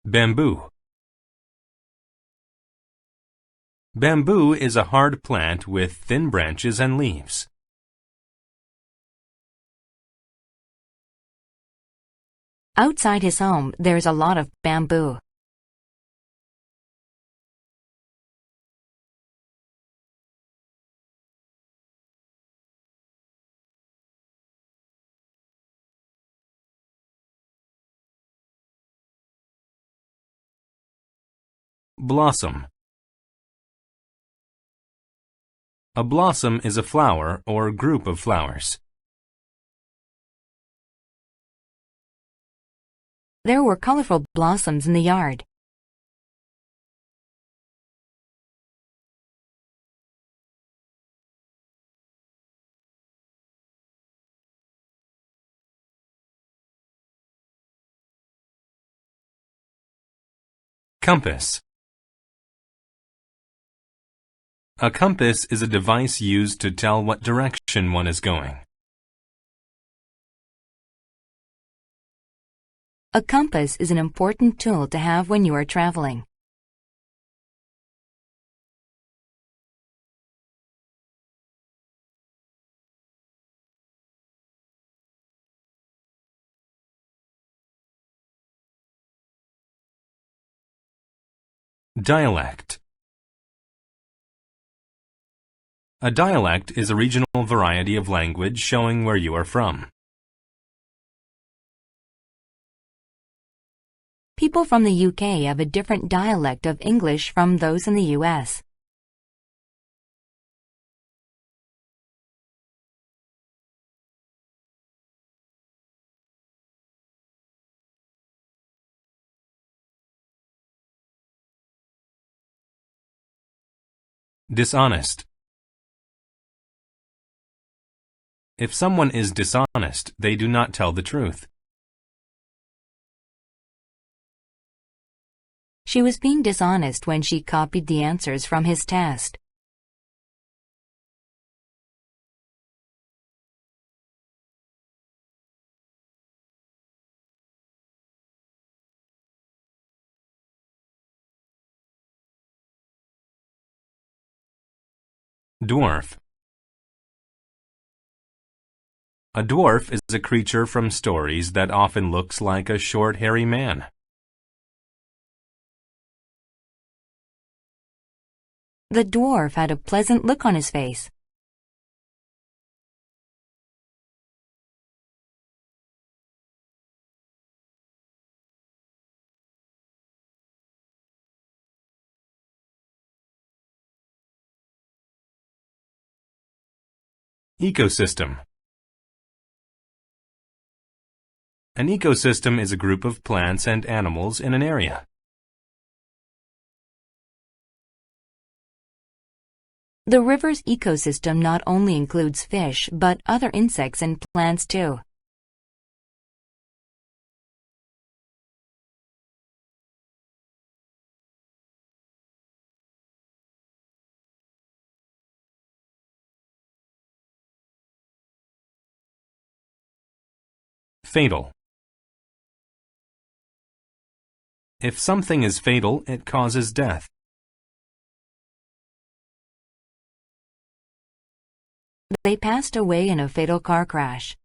Bamboo. Bamboo is a hard plant with thin branches and leaves. Outside his home, there's a lot of bamboo. Blossom. A blossom is a flower or group of flowers. There were colorful blossoms in the yard. Compass. A compass is a device used to tell what direction one is going. A compass is an important tool to have when you are traveling. Dialect. A dialect is a regional variety of language showing where you are from. People from the UK have a different dialect of English from those in the US. Dishonest. If someone is dishonest, they do not tell the truth. She was being dishonest when she copied the answers from his test. Dwarf. A dwarf is a creature from stories that often looks like a short, hairy man. The dwarf had a pleasant look on his face. Ecosystem. An ecosystem is a group of plants and animals in an area. The river's ecosystem not only includes fish, but other insects and plants too. Fatal. If something is fatal, it causes death. They passed away in a fatal car crash.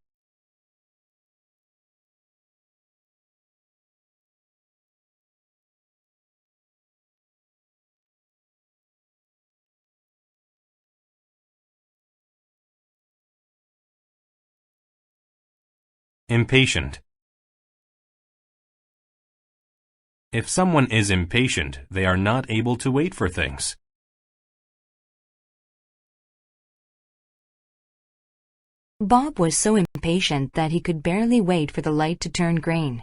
Impatient. If someone is impatient, they are not able to wait for things. Bob was so impatient that he could barely wait for the light to turn green.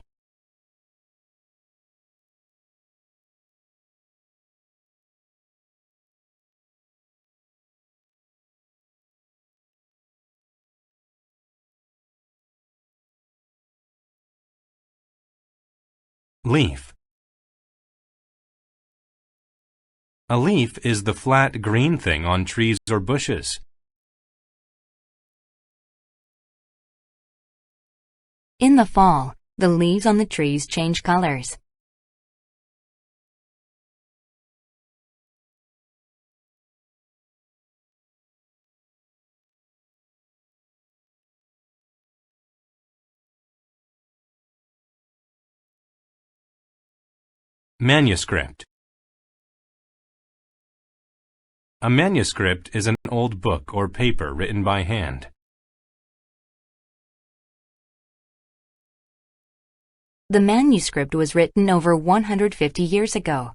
Leaf. A leaf is the flat green thing on trees or bushes. In the fall, the leaves on the trees change colors. Manuscript. A manuscript is an old book or paper written by hand. The manuscript was written over 150 years ago.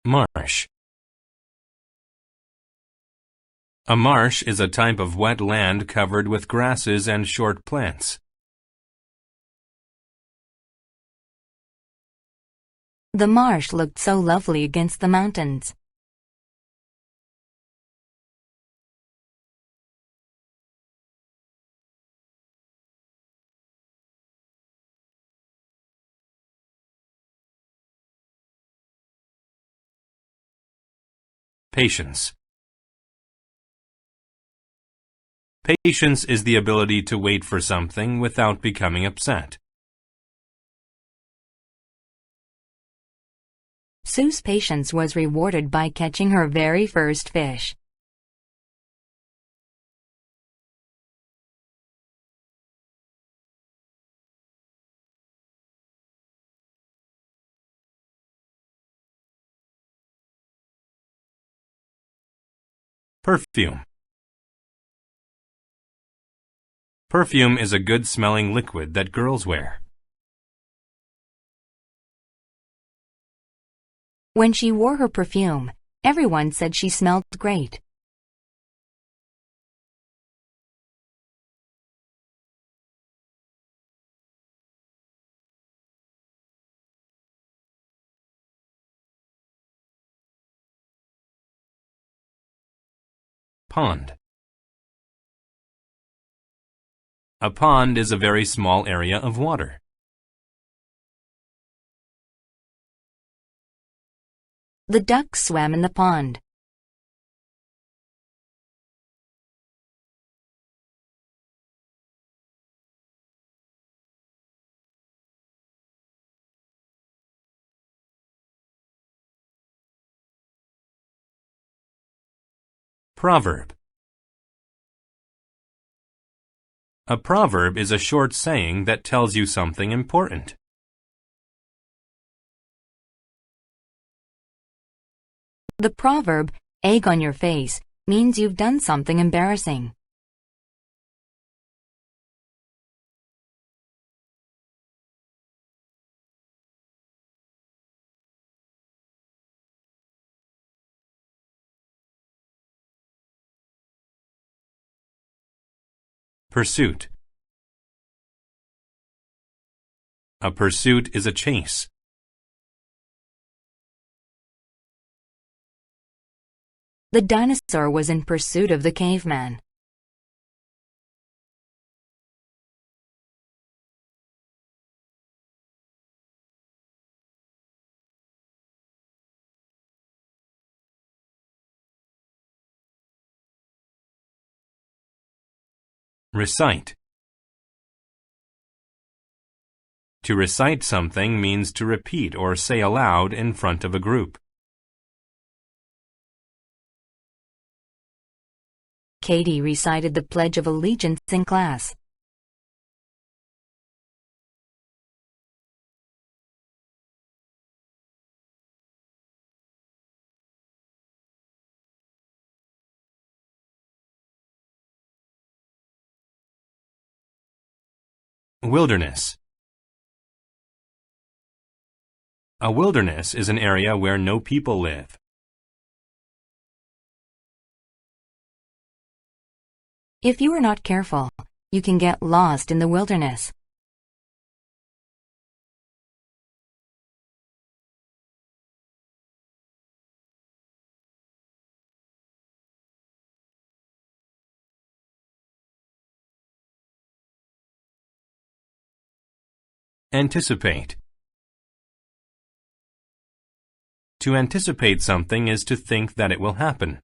Marsh. A marsh is a type of wet land covered with grasses and short plants. The marsh looked so lovely against the mountains. Patience. Patience is the ability to wait for something without becoming upset. Sue's patience was rewarded by catching her very first fish. Perfume. Perfume is a good-smelling liquid that girls wear. When she wore her perfume, everyone said she smelled great. Pond. A pond is a very small area of water. The ducks swam in the pond. Proverb. A proverb is a short saying that tells you something important. The proverb, egg on your face, means you've done something embarrassing. Pursuit. A pursuit is a chase. The dinosaur was in pursuit of the caveman. Recite. To recite something means to repeat or say aloud in front of a group. Katie recited the Pledge of Allegiance in class. Wilderness. A wilderness is an area where no people live. If you are not careful, you can get lost in the wilderness. Anticipate. To anticipate something is to think that it will happen.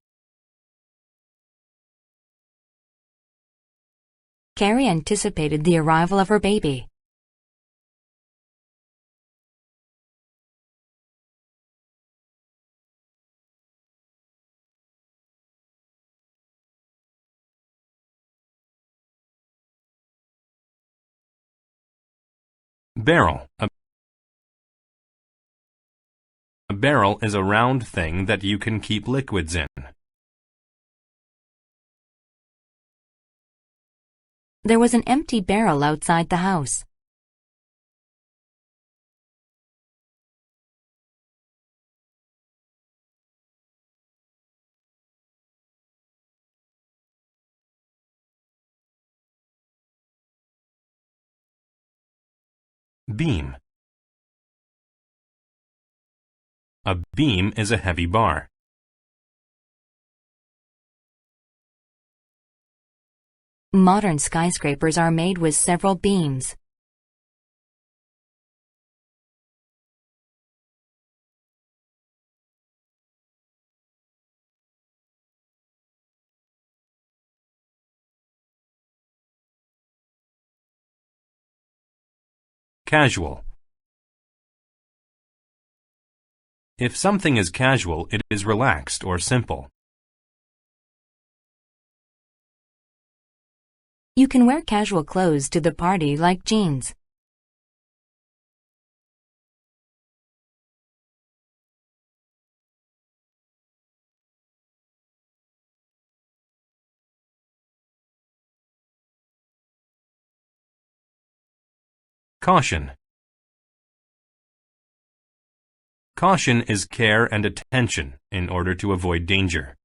Carrie anticipated the arrival of her baby. barrel. A barrel is a round thing that you can keep liquids in. There was an empty barrel outside the house. Beam. A beam is a heavy bar. Modern skyscrapers are made with several beams. Casual. If something is casual, it is relaxed or simple. You can wear casual clothes to the party like jeans. Caution. Caution is care and attention in order to avoid danger.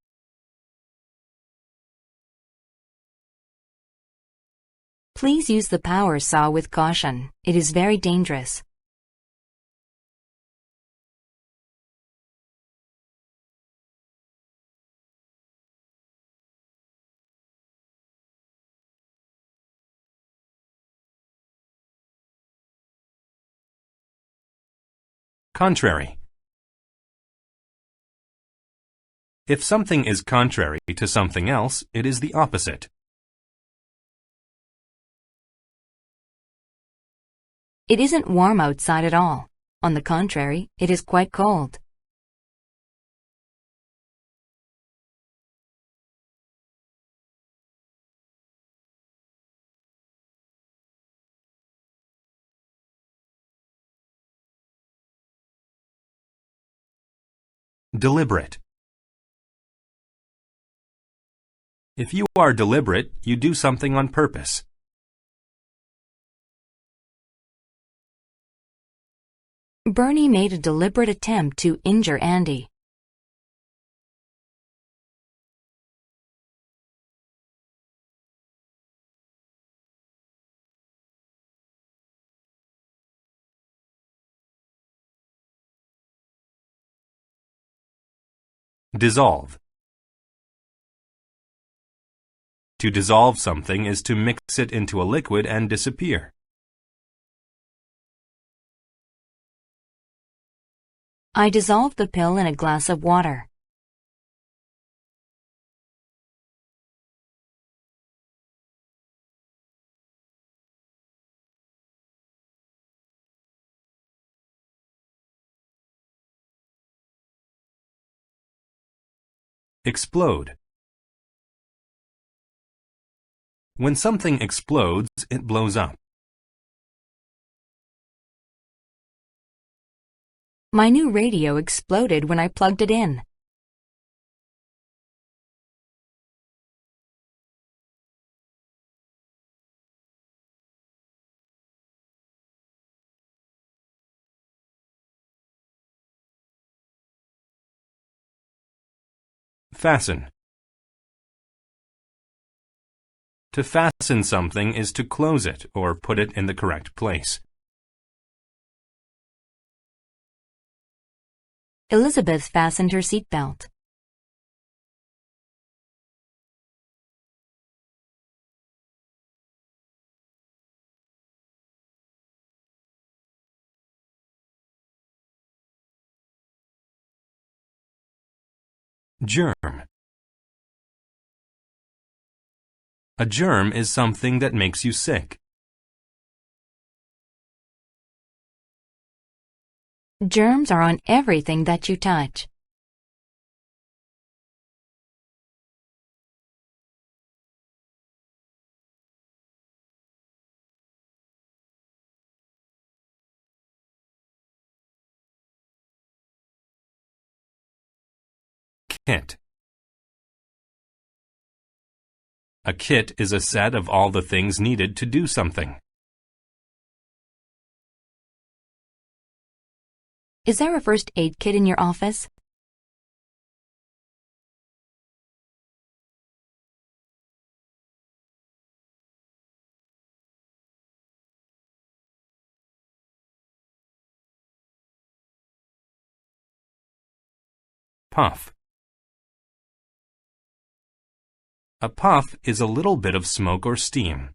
Please use the power saw with caution. It is very dangerous. Contrary. If something is contrary to something else, it is the opposite. It isn't warm outside at all. On the contrary, it is quite cold. Deliberate. If you are deliberate, you do something on purpose. Bernie made a deliberate attempt to injure Andy. Dissolve. To dissolve something is to mix it into a liquid and disappear. I dissolved the pill in a glass of water. Explode. When something explodes, it blows up. My new radio exploded when I plugged it in. Fasten. To fasten something is to close it or put it in the correct place. Elizabeth fastened her seatbelt. Germ. A germ is something that makes you sick. Germs are on everything that you touch. Kit. A kit is a set of all the things needed to do something. Is there a first aid kit in your office? Puff. A puff is a little bit of smoke or steam.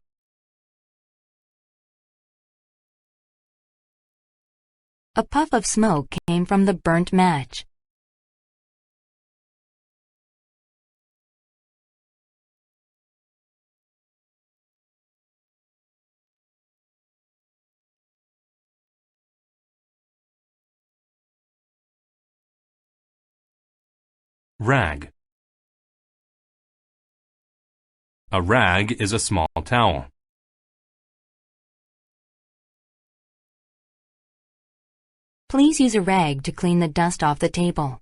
A puff of smoke came from the burnt match. Rag. A rag is a small towel. Please use a rag to clean the dust off the table.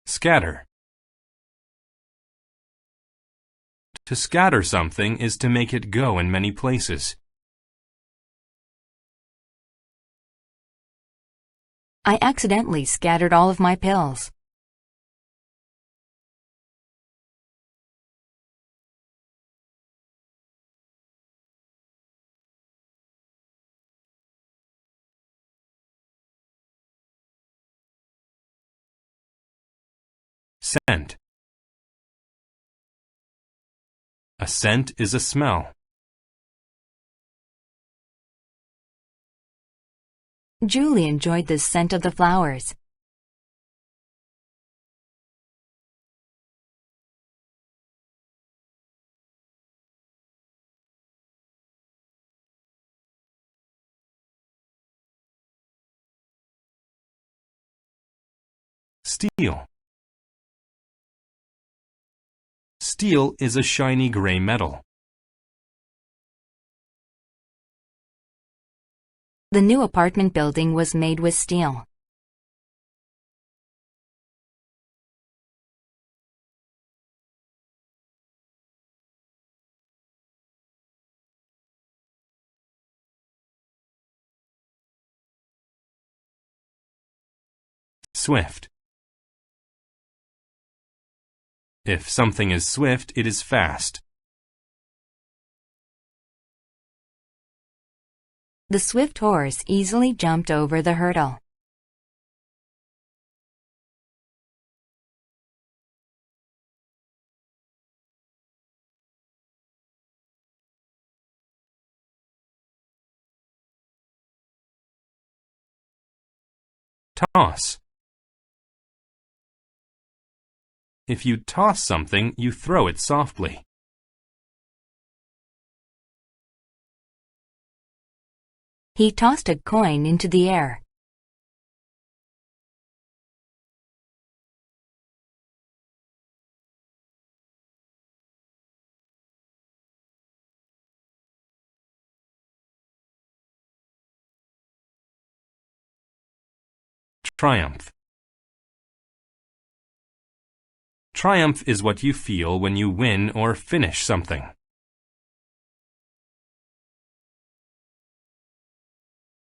Scatter. To scatter something is to make it go in many places. I accidentally scattered all of my pills. Scent. A scent is a smell. Julie enjoyed the scent of the flowers. Steel. Steel is a shiny gray metal. The new apartment building was made with steel. Swift. If something is swift, it is fast. The swift horse easily jumped over the hurdle. Toss. If you toss something, you throw it softly. He tossed a coin into the air. Triumph. Triumph is what you feel when you win or finish something.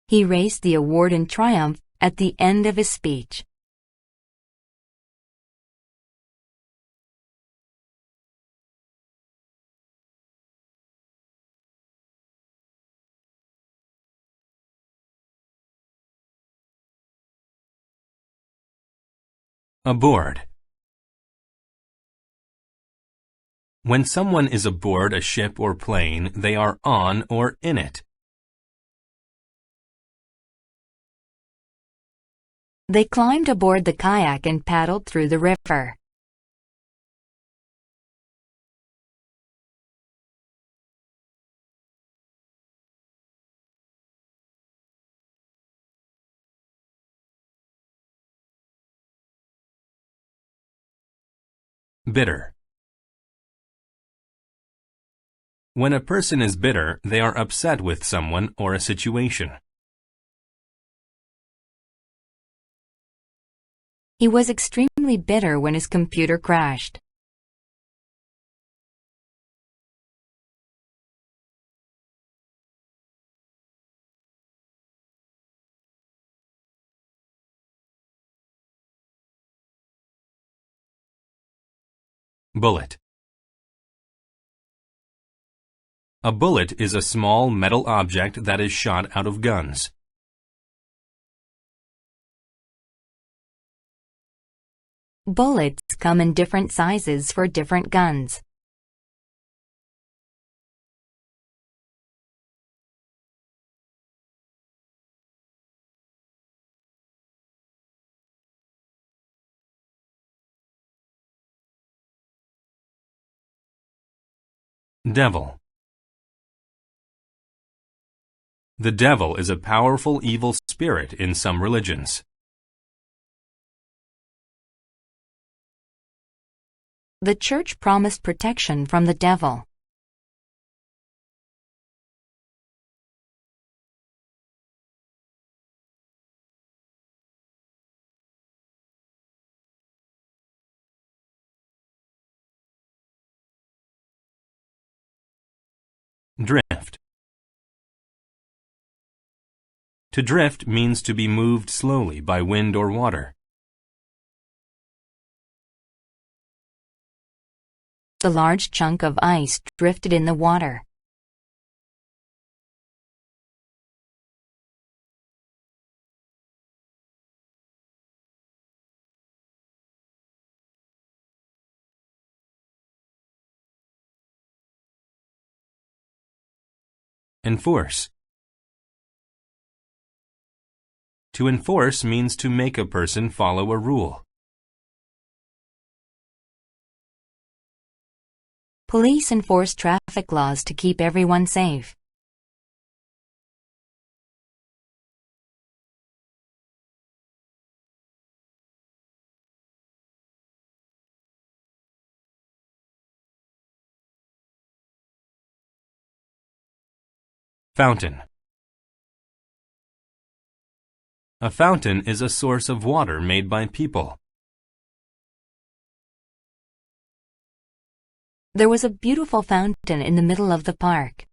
He raised the award in triumph at the end of his speech. Aboard. When someone is aboard a ship or plane, they are on or in it. They climbed aboard the kayak and paddled through the river. Bitter. When a person is bitter, they are upset with someone or a situation. He was extremely bitter when his computer crashed. Bullet. A bullet is a small metal object that is shot out of guns. Bullets come in different sizes for different guns. Devil. The devil is a powerful evil spirit in some religions. The church promised protection from the devil. Drift. To drift means to be moved slowly by wind or water. The large chunk of ice drifted in the water. Enforce. To enforce means to make a person follow a rule. Police enforce traffic laws to keep everyone safe. Fountain. A fountain is a source of water made by people. There was a beautiful fountain in the middle of the park.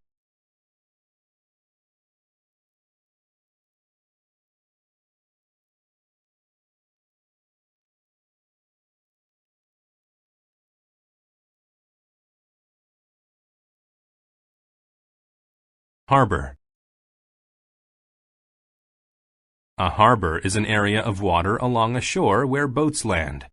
Harbor. A harbor is an area of water along a shore where boats land.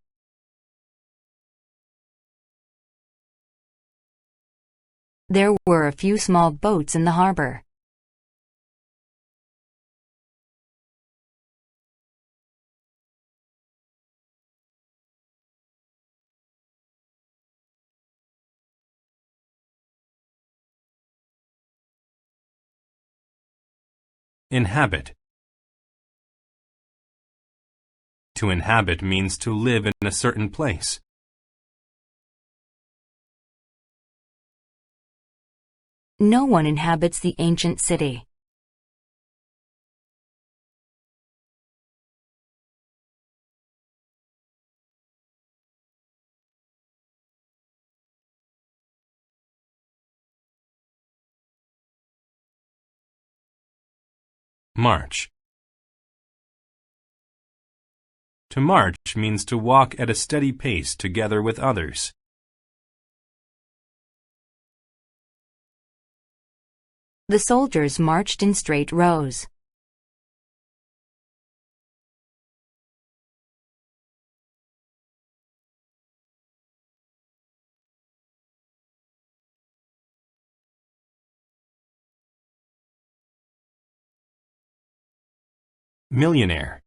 There were a few small boats in the harbor. Inhabit. To inhabit means to live in a certain place. No one inhabits the ancient city. March. To march means to walk at a steady pace together with others. The soldiers marched in straight rows. Millionaire.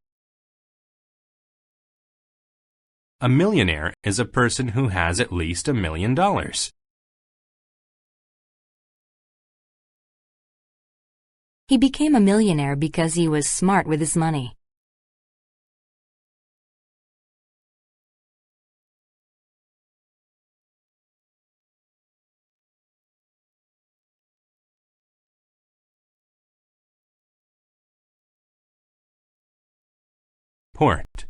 A millionaire is a person who has at least $1 million. He became a millionaire because he was smart with his money. Port.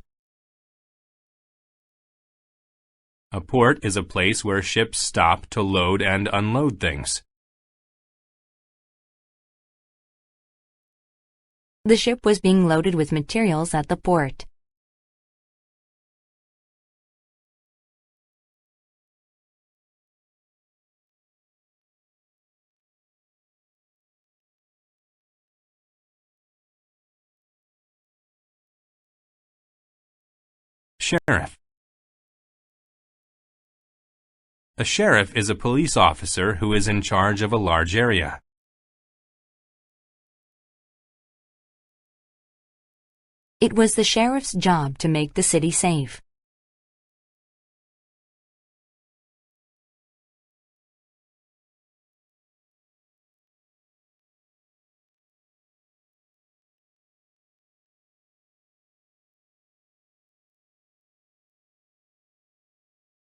A port is a place where ships stop to load and unload things. The ship was being loaded with materials at the port. Sheriff. A sheriff is a police officer who is in charge of a large area. It was the sheriff's job to make the city safe.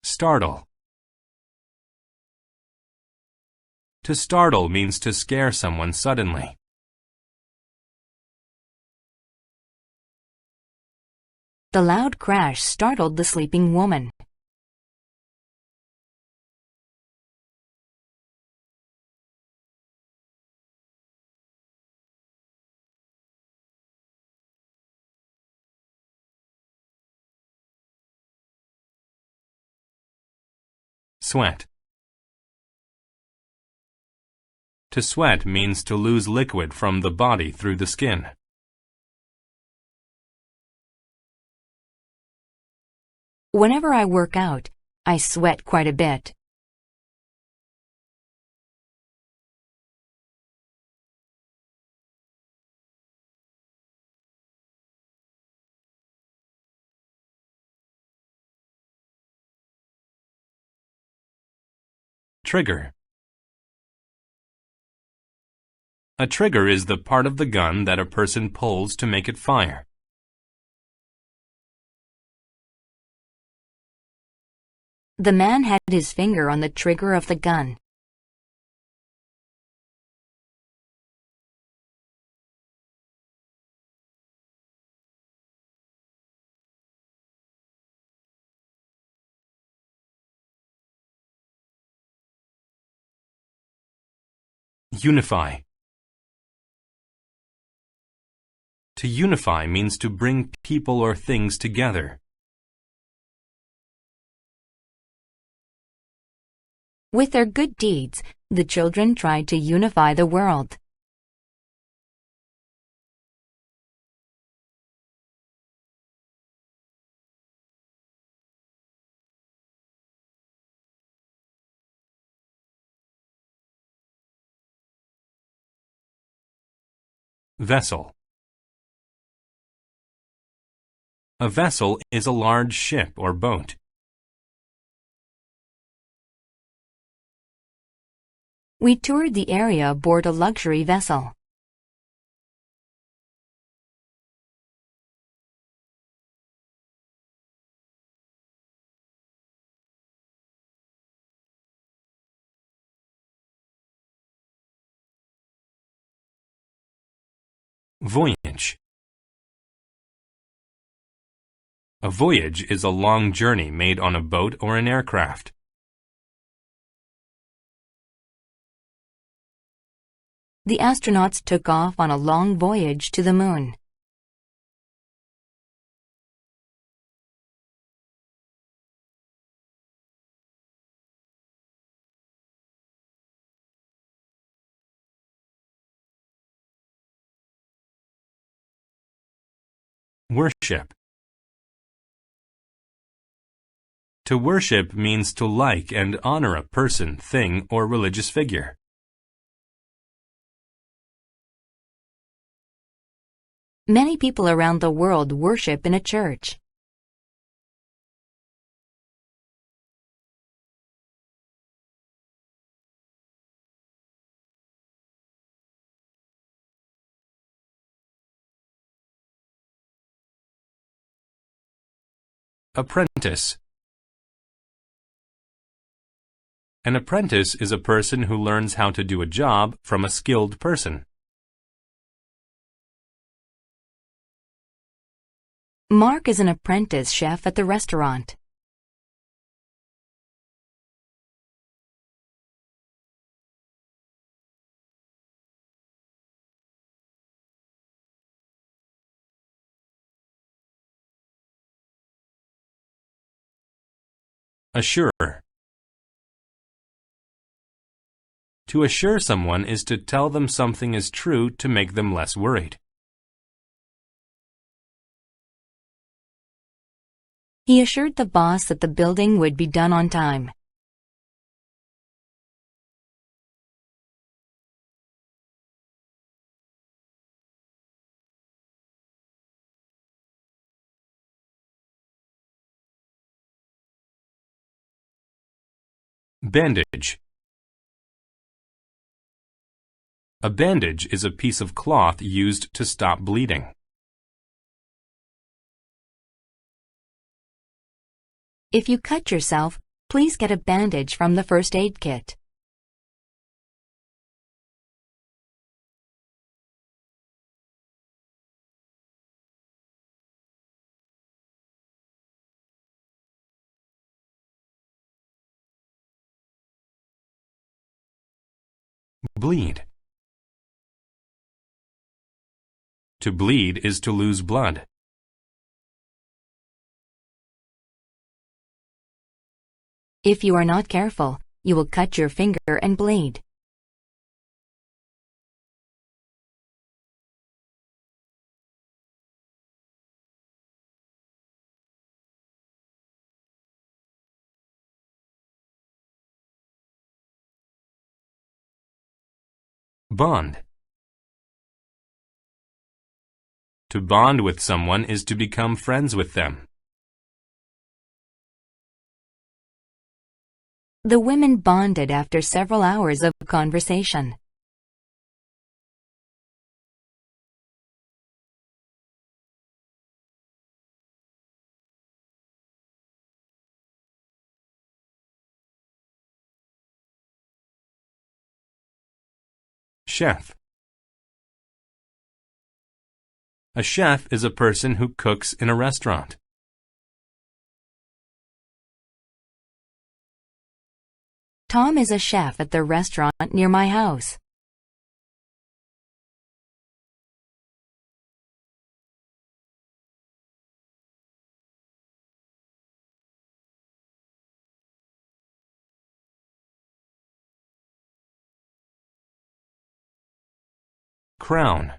Startle. To startle means to scare someone suddenly. The loud crash startled the sleeping woman. Sweat. To sweat means to lose liquid from the body through the skin. Whenever I work out, I sweat quite a bit. Trigger. A trigger is the part of the gun that a person pulls to make it fire. The man had his finger on the trigger of the gun. Unify. To unify means to bring people or things together. With their good deeds, the children tried to unify the world. Vessel. A vessel is a large ship or boat. We toured the area aboard a luxury vessel. Voyage. A voyage is a long journey made on a boat or an aircraft. The astronauts took off on a long voyage to the moon. Worship. To worship means to like and honor a person, thing, or religious figure. Many people around the world worship in a church. Apprentice. An apprentice is a person who learns how to do a job from a skilled person. Mark is an apprentice chef at the restaurant. Assure. To assure someone is to tell them something is true to make them less worried. He assured the boss that the building would be done on time. Bandage. A bandage is a piece of cloth used to stop bleeding. If you cut yourself, please get a bandage from the first aid kit. Bleed. To bleed is to lose blood. If you are not careful, you will cut your finger and bleed. Bond. To bond with someone is to become friends with them. The women bonded after several hours of conversation. Chef. A chef is a person who cooks in a restaurant. Tom is a chef at the restaurant near my house. Crown.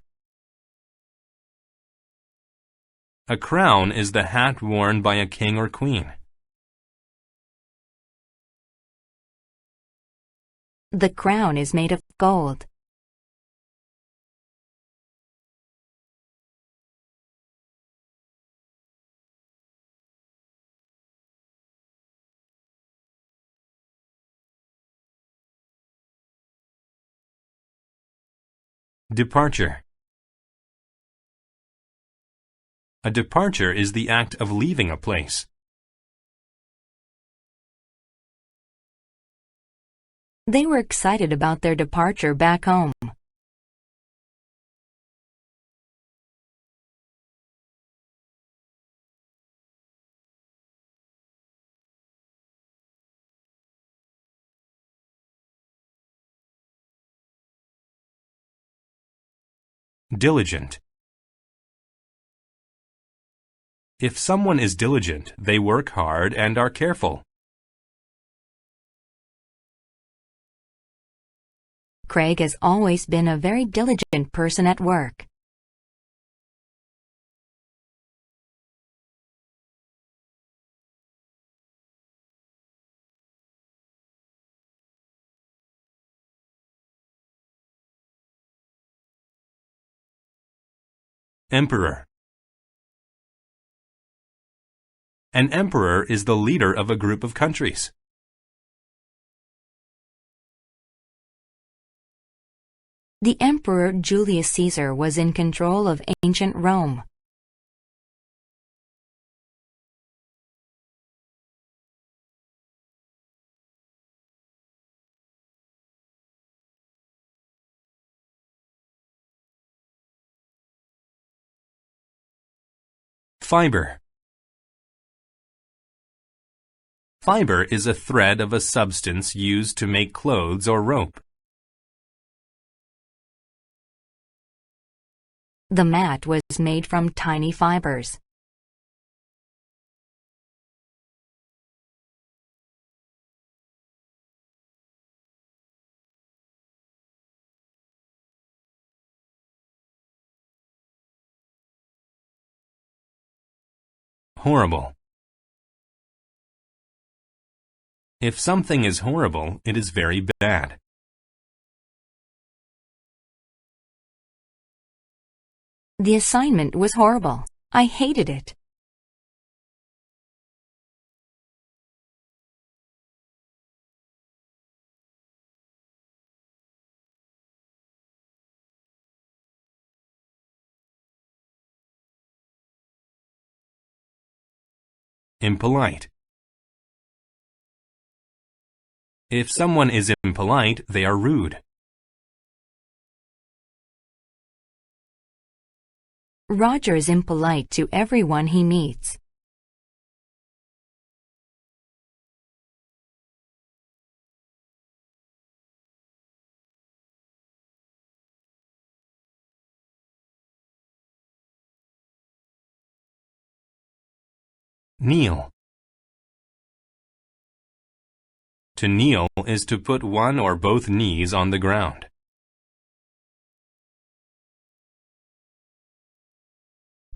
A crown is the hat worn by a king or queen. The crown is made of gold. Departure. A departure is the act of leaving a place. They were excited about their departure back home. Diligent. If someone is diligent, they work hard and are careful. Craig has always been a very diligent person at work. Emperor. An emperor is the leader of a group of countries. The Emperor Julius Caesar was in control of ancient Rome. Fiber. Fiber is a thread of a substance used to make clothes or rope. The mat was made from tiny fibers. Horrible. If something is horrible, it is very bad. The assignment was horrible. I hated it. Impolite. If someone is impolite, they are rude. Roger is impolite to everyone he meets. Kneel. To kneel is to put one or both knees on the ground.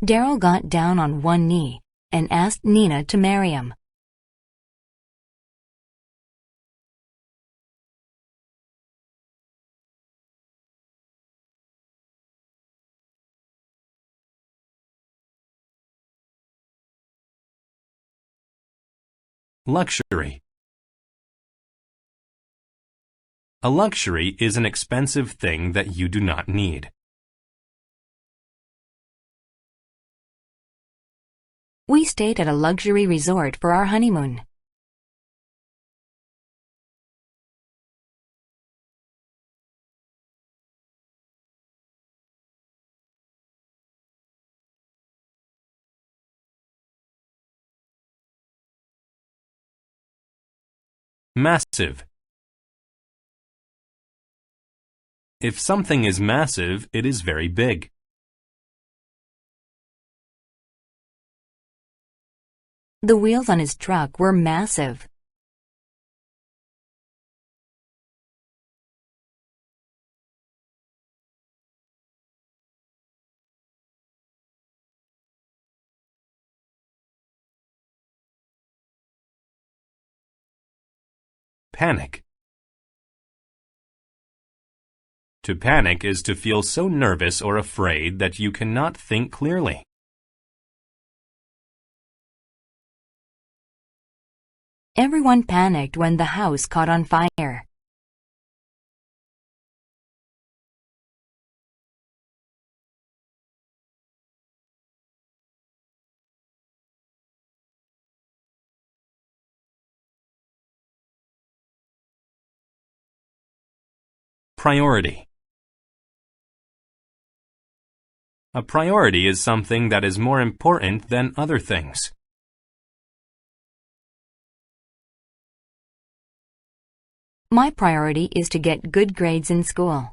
Daryl got down on one knee and asked Nina to marry him. Luxury. A luxury is an expensive thing that you do not need. We stayed at a luxury resort for our honeymoon. Massive. If something is massive, it is very big. The wheels on his truck were massive. Panic. To panic is to feel so nervous or afraid that you cannot think clearly. Everyone panicked when the house caught on fire. Priority. A priority is something that is more important than other things. My priority is to get good grades in school.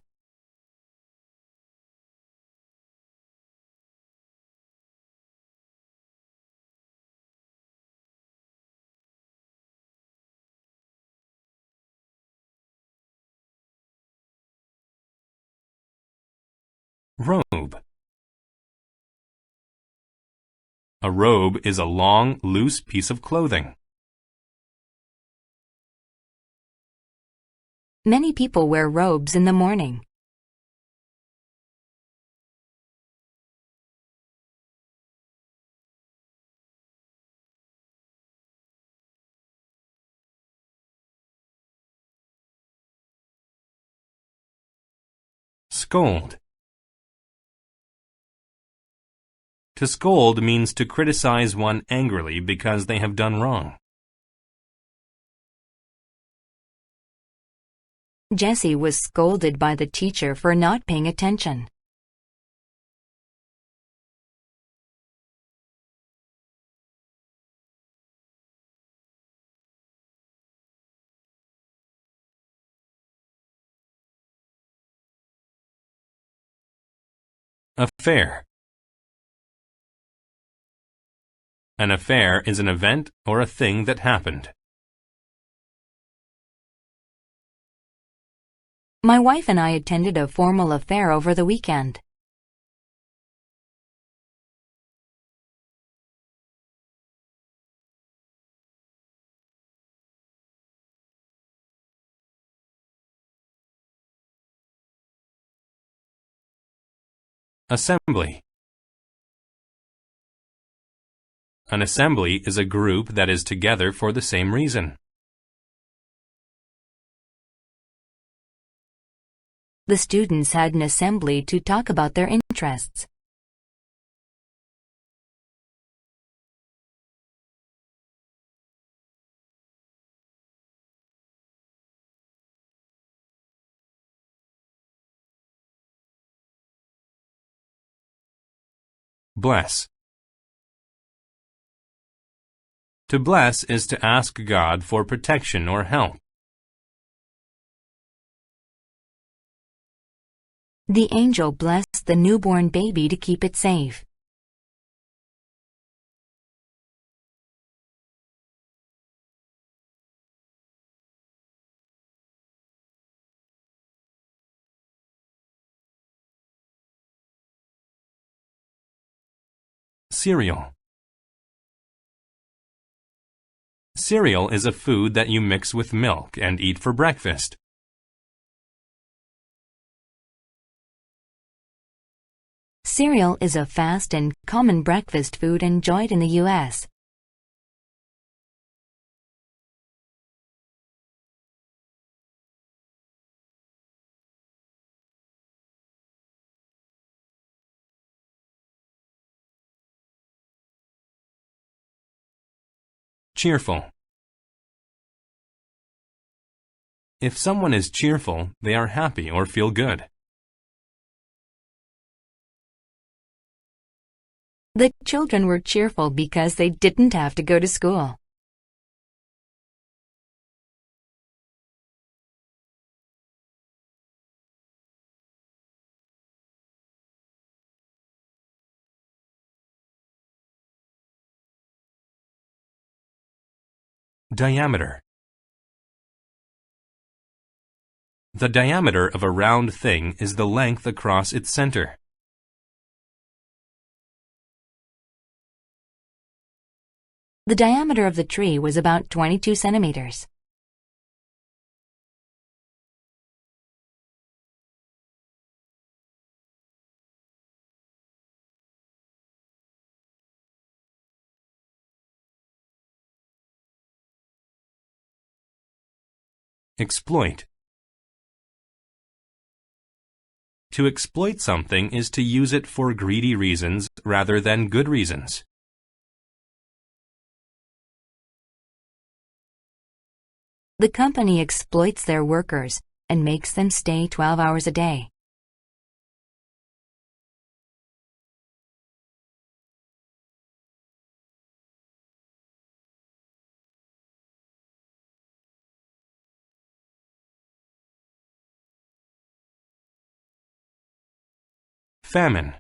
Robe. A robe is a long, loose piece of clothing. Many people wear robes in the morning. Scold. To scold means to criticize one angrily because they have done wrong. Jessie was scolded by the teacher for not paying attention. Fair. An affair is an event or a thing that happened. My wife and I attended a formal affair over the weekend. Assembly. An assembly is a group that is together for the same reason. The students had an assembly to talk about their interests. Bless. To bless is to ask God for protection or help. The angel blessed the newborn baby to keep it safe. Cereal. Cereal is a food that you mix with milk and eat for breakfast. Cereal is a fast and common breakfast food enjoyed in the U.S. Cheerful. If someone is cheerful, they are happy or feel good. The children were cheerful because they didn't have to go to school. Diameter. The diameter of a round thing is the length across its center. The diameter of the tree was about 22 centimeters. Exploit. To exploit something is to use it for greedy reasons rather than good reasons. The company exploits their workers and makes them stay 12 hours a day. Famine.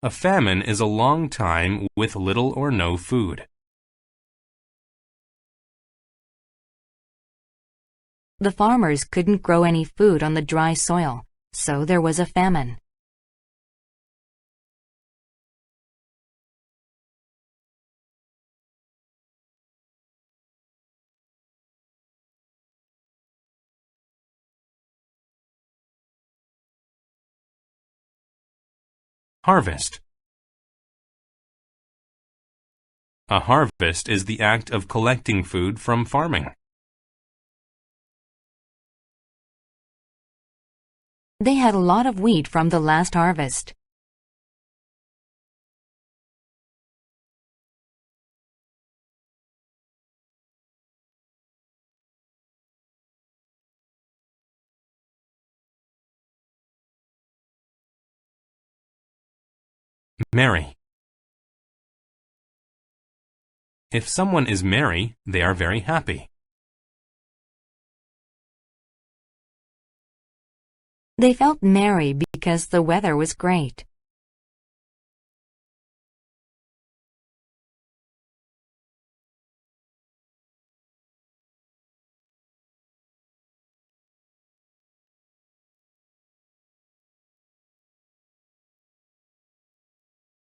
A famine is a long time with little or no food. The farmers couldn't grow any food on the dry soil, so there was a famine. Harvest. A harvest is the act of collecting food from farming. They had a lot of wheat from the last harvest. Merry. If someone is merry, they are very happy. They felt merry because the weather was great.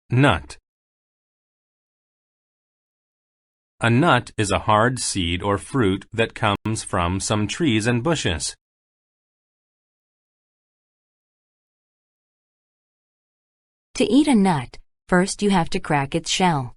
Nut. A nut is a hard seed or fruit that comes from some trees and bushes. To eat a nut, first you have to crack its shell.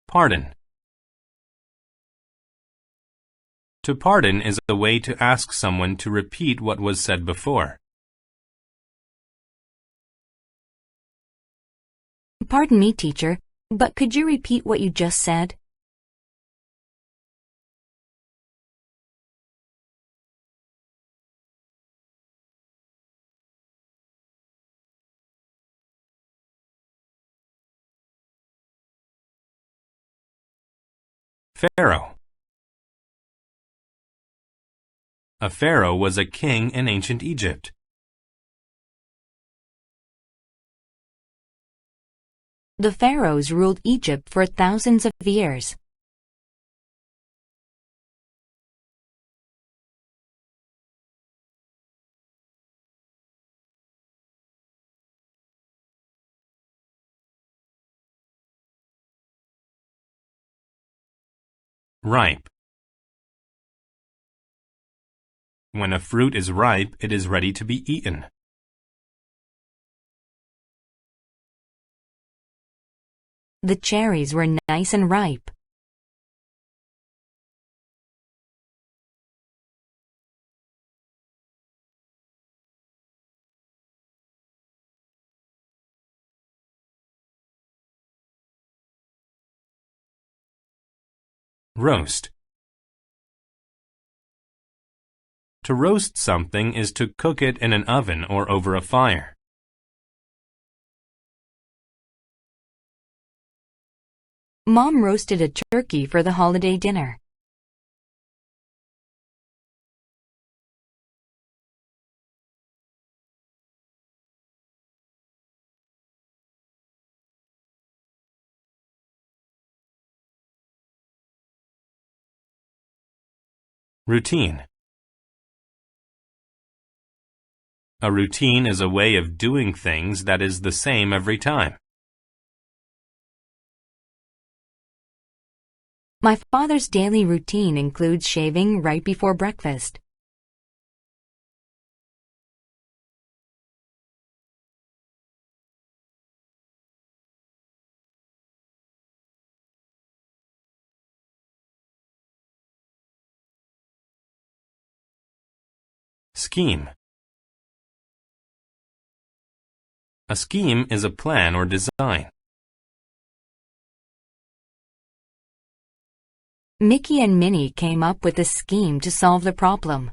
Pardon. To pardon is a way to ask someone to repeat what was said before. Pardon me, teacher, but could you repeat what you just said? Pharaoh. A pharaoh was a king in ancient Egypt. The pharaohs ruled Egypt for thousands of years. Ripe. When a fruit is ripe, it is ready to be eaten. The cherries were nice and ripe. Roast. To roast something is to cook it in an oven or over a fire. Mom roasted a turkey for the holiday dinner. Routine. A routine is a way of doing things that is the same every time. My father's daily routine includes shaving right before breakfast. Scheme. A scheme is a plan or design. Mickey and Minnie came up with a scheme to solve the problem.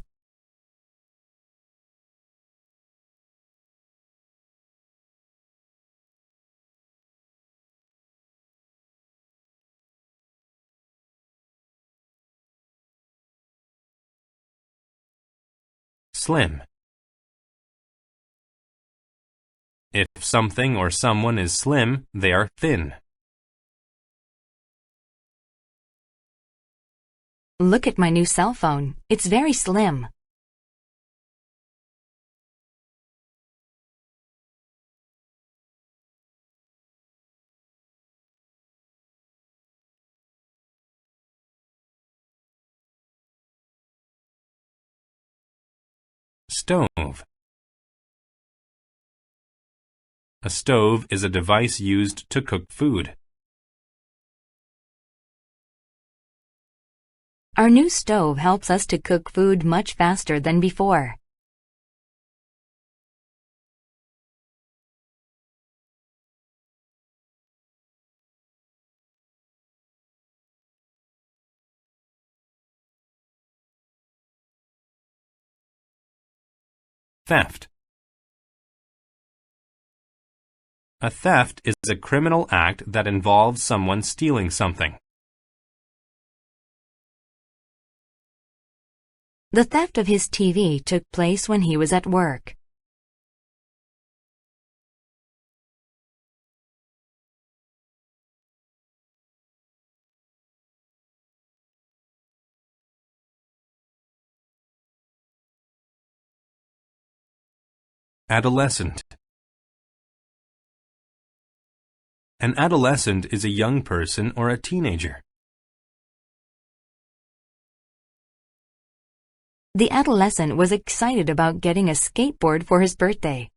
Slim. If something or someone is slim, they are thin. Look at my new cell phone. It's very slim. Stove. A stove is a device used to cook food. Our new stove helps us to cook food much faster than before. Theft. A theft is a criminal act that involves someone stealing something. The theft of his TV took place when he was at work. Adolescent. An adolescent is a young person or a teenager. The adolescent was excited about getting a skateboard for his birthday.